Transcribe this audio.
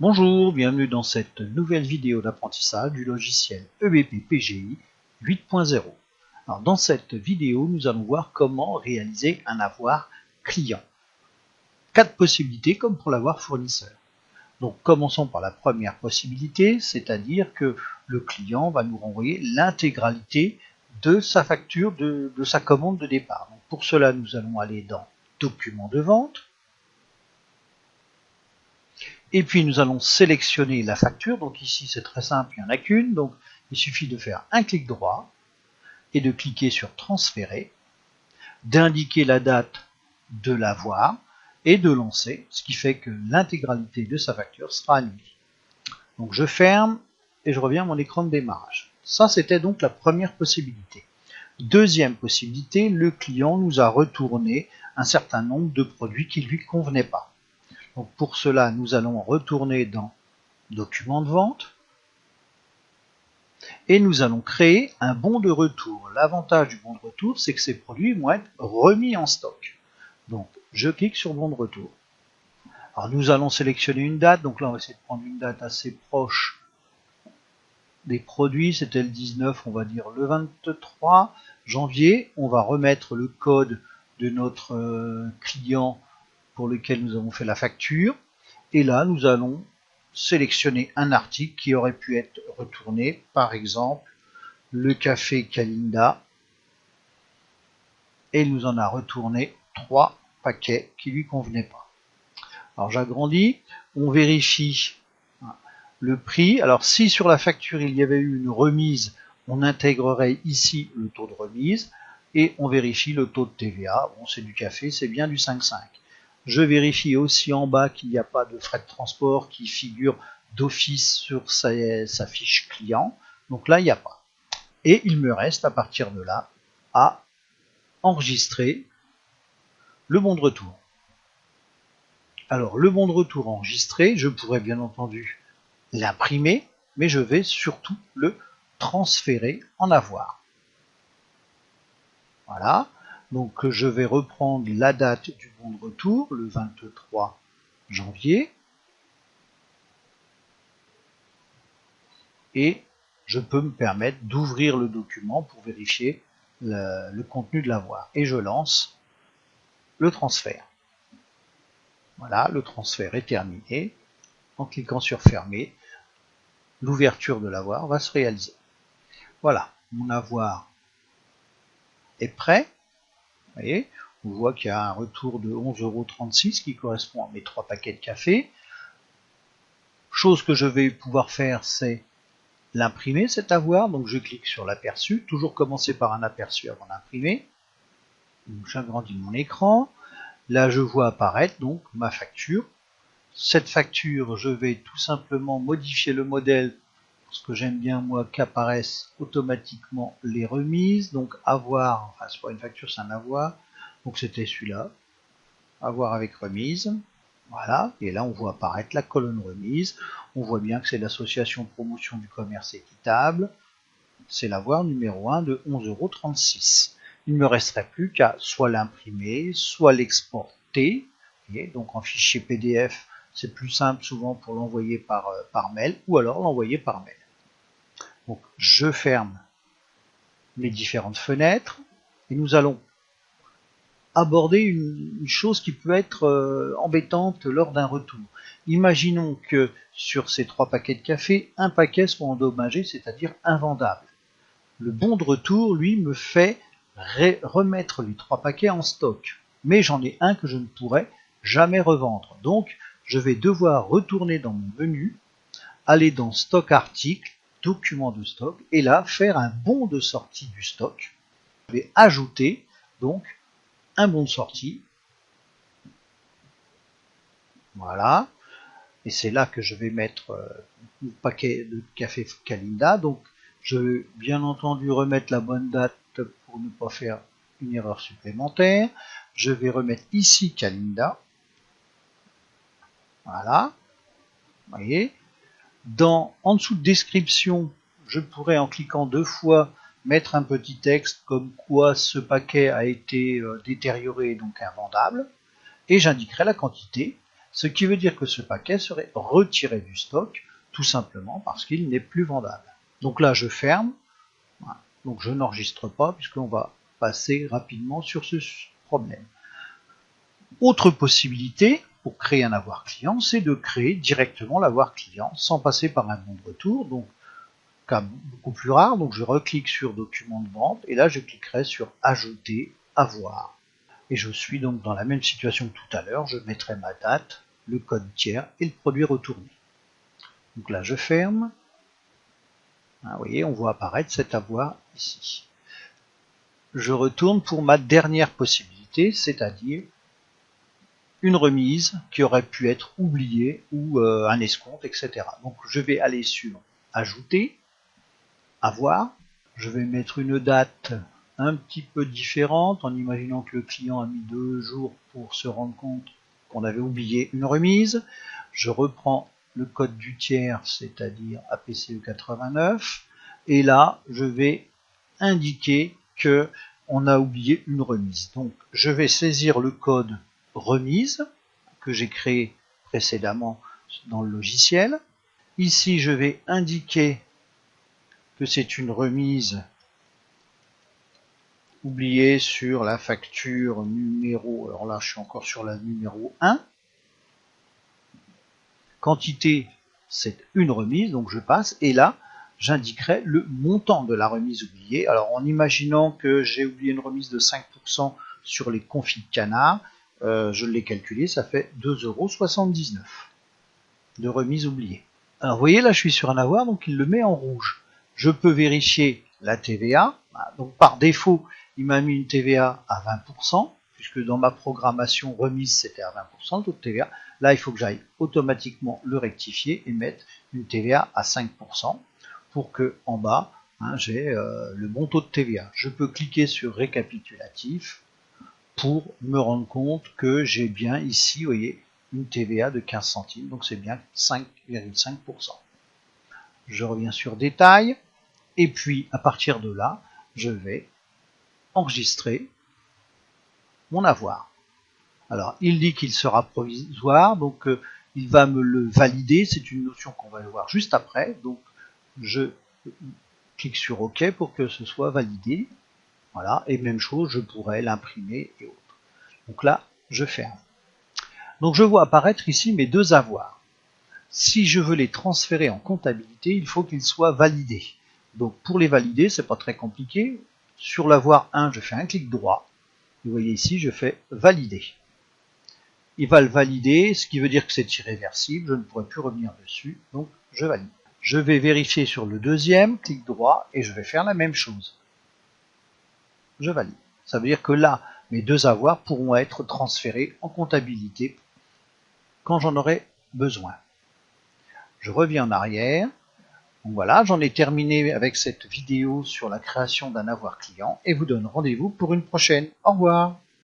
Bonjour, bienvenue dans cette nouvelle vidéo d'apprentissage du logiciel EBP PGI 8.0. Alors, dans cette vidéo, nous allons voir comment réaliser un avoir client. 4 possibilités comme pour l'avoir fournisseur. Donc commençons par la première possibilité, c'est-à-dire que le client va nous renvoyer l'intégralité de sa facture, de sa commande de départ. Donc, pour cela, nous allons aller dans Documents de vente. Et puis nous allons sélectionner la facture. Donc ici c'est très simple, il n'y en a qu'une. Donc il suffit de faire un clic droit et de cliquer sur transférer, d'indiquer la date de l'avoir et de lancer, ce qui fait que l'intégralité de sa facture sera annulée. Donc je ferme et je reviens à mon écran de démarrage. Ça c'était donc la première possibilité. Deuxième possibilité, le client nous a retourné un certain nombre de produits qui ne lui convenaient pas. Donc pour cela, nous allons retourner dans Documents de vente et nous allons créer un bon de retour. L'avantage du bon de retour, c'est que ces produits vont être remis en stock. Donc je clique sur bon de retour. Alors nous allons sélectionner une date. Donc là, on va essayer de prendre une date assez proche des produits. C'était le 19, on va dire le 23 janvier. On va remettre le code de notre client pour lequel nous avons fait la facture. Et là, nous allons sélectionner un article qui aurait pu être retourné, par exemple, le café Kalinda. Et il nous en a retourné 3 paquets qui ne lui convenaient pas. Alors j'agrandis, on vérifie le prix. Alors si sur la facture il y avait eu une remise, on intégrerait ici le taux de remise et on vérifie le taux de TVA. Bon, c'est du café, c'est bien du 5,5. Je vérifie aussi en bas qu'il n'y a pas de frais de transport qui figure d'office sur sa fiche client. Donc là, il n'y a pas. Et il me reste à partir de là à enregistrer le bon de retour. Alors, le bon de retour enregistré, je pourrais bien entendu l'imprimer, mais je vais surtout le transférer en avoir. Voilà. Donc je vais reprendre la date du bon de retour, le 23 janvier. Et je peux me permettre d'ouvrir le document pour vérifier le contenu de l'avoir. Et je lance le transfert. Voilà, le transfert est terminé. En cliquant sur fermer, l'ouverture de l'avoir va se réaliser. Voilà, mon avoir est prêt. Vous voyez, on voit qu'il y a un retour de 11,36 € qui correspond à mes 3 paquets de café. Chose que je vais pouvoir faire, c'est l'imprimer cet avoir. Donc je clique sur l'aperçu, toujours commencer par un aperçu avant d'imprimer. J'agrandis mon écran. Là je vois apparaître donc ma facture. Cette facture, je vais tout simplement modifier le modèle parce que j'aime bien moi qu'apparaissent automatiquement les remises. Donc avoir, enfin c'est pas une facture, c'est un avoir. Donc c'était celui-là, avoir avec remise. Voilà, et là on voit apparaître la colonne remise. On voit bien que c'est l'association promotion du commerce équitable. C'est l'avoir numéro 1 de 11,36 €. Il ne me resterait plus qu'à soit l'imprimer, soit l'exporter. Donc en fichier PDF, c'est plus simple souvent pour l'envoyer par mail, ou alors l'envoyer par mail. Donc je ferme les différentes fenêtres et nous allons aborder une chose qui peut être embêtante lors d'un retour. Imaginons que sur ces 3 paquets de café, un paquet soit endommagé, c'est-à-dire invendable. Le bon de retour, lui, me fait remettre les 3 paquets en stock. Mais j'en ai un que je ne pourrai jamais revendre. Donc, je vais devoir retourner dans mon menu, aller dans Stock article, Document de stock, et là, faire un bon de sortie du stock. Je vais ajouter, donc, un bon de sortie. Voilà. Et c'est là que je vais mettre le paquet de café Kalinda. Donc, je vais bien entendu remettre la bonne date pour ne pas faire une erreur supplémentaire. Je vais remettre ici Kalinda. Voilà. Vous voyez. En dessous de description, je pourrais en cliquant 2 fois mettre un petit texte comme quoi ce paquet a été détérioré et donc invendable. Et j'indiquerai la quantité. Ce qui veut dire que ce paquet serait retiré du stock, tout simplement parce qu'il n'est plus vendable. Donc là, je ferme. Voilà. Donc je n'enregistre pas puisqu'on va passer rapidement sur ce problème. Autre possibilité pour créer un avoir client, c'est de créer directement l'avoir client sans passer par un bon de retour. Donc, cas beaucoup plus rare. Donc je reclique sur document de vente et là je cliquerai sur ajouter avoir. Et je suis donc dans la même situation que tout à l'heure. Je mettrai ma date, le code tiers et le produit retourné. Donc là je ferme. Vous voyez, on voit apparaître cet avoir ici. Je retourne pour ma dernière possibilité, c'est-à-dire une remise qui aurait pu être oubliée ou un escompte, etc. Donc je vais aller sur ajouter, avoir. Je vais mettre une date un petit peu différente en imaginant que le client a mis 2 jours pour se rendre compte qu'on avait oublié une remise. Je reprends le code du tiers, c'est-à-dire APCE 89, et là je vais indiquer que on a oublié une remise. Donc je vais saisir le code remise que j'ai créé précédemment dans le logiciel. Ici je vais indiquer que c'est une remise oubliée sur la facture numéro, alors là je suis encore sur la numéro 1. Quantité, c'est une remise, donc je passe, et là j'indiquerai le montant de la remise oubliée. Alors en imaginant que j'ai oublié une remise de 5% sur les confits de canard, je l'ai calculé, ça fait 2,79 € de remise oubliée. Alors vous voyez, là je suis sur un avoir, donc il le met en rouge. Je peux vérifier la TVA. Donc par défaut, il m'a mis une TVA à 20%, puisque dans ma programmation remise c'était à 20% le taux de TVA. Là, il faut que j'aille automatiquement le rectifier et mettre une TVA à 5% pour que en bas, j'ai le bon taux de TVA. Je peux cliquer sur récapitulatif pour me rendre compte que j'ai bien ici, vous voyez, une TVA de 15 centimes, donc c'est bien 5,5%. Je reviens sur détail, et puis à partir de là, je vais enregistrer mon avoir. Alors, il dit qu'il sera provisoire, donc il va me le valider, c'est une notion qu'on va voir juste après, donc je clique sur OK pour que ce soit validé. Voilà, et même chose, je pourrais l'imprimer et autres. Donc là, je ferme. Donc je vois apparaître ici mes deux avoirs. Si je veux les transférer en comptabilité, il faut qu'ils soient validés. Donc pour les valider, c'est pas très compliqué. Sur l'avoir 1, je fais un clic droit. Vous voyez ici, je fais valider. Il va le valider, ce qui veut dire que c'est irréversible, je ne pourrai plus revenir dessus, donc je valide. Je vais vérifier sur le deuxième, clic droit, et je vais faire la même chose. Je valide. Ça veut dire que là, mes deux avoirs pourront être transférés en comptabilité quand j'en aurai besoin. Je reviens en arrière. Donc voilà, j'en ai terminé avec cette vidéo sur la création d'un avoir client et vous donne rendez-vous pour une prochaine. Au revoir.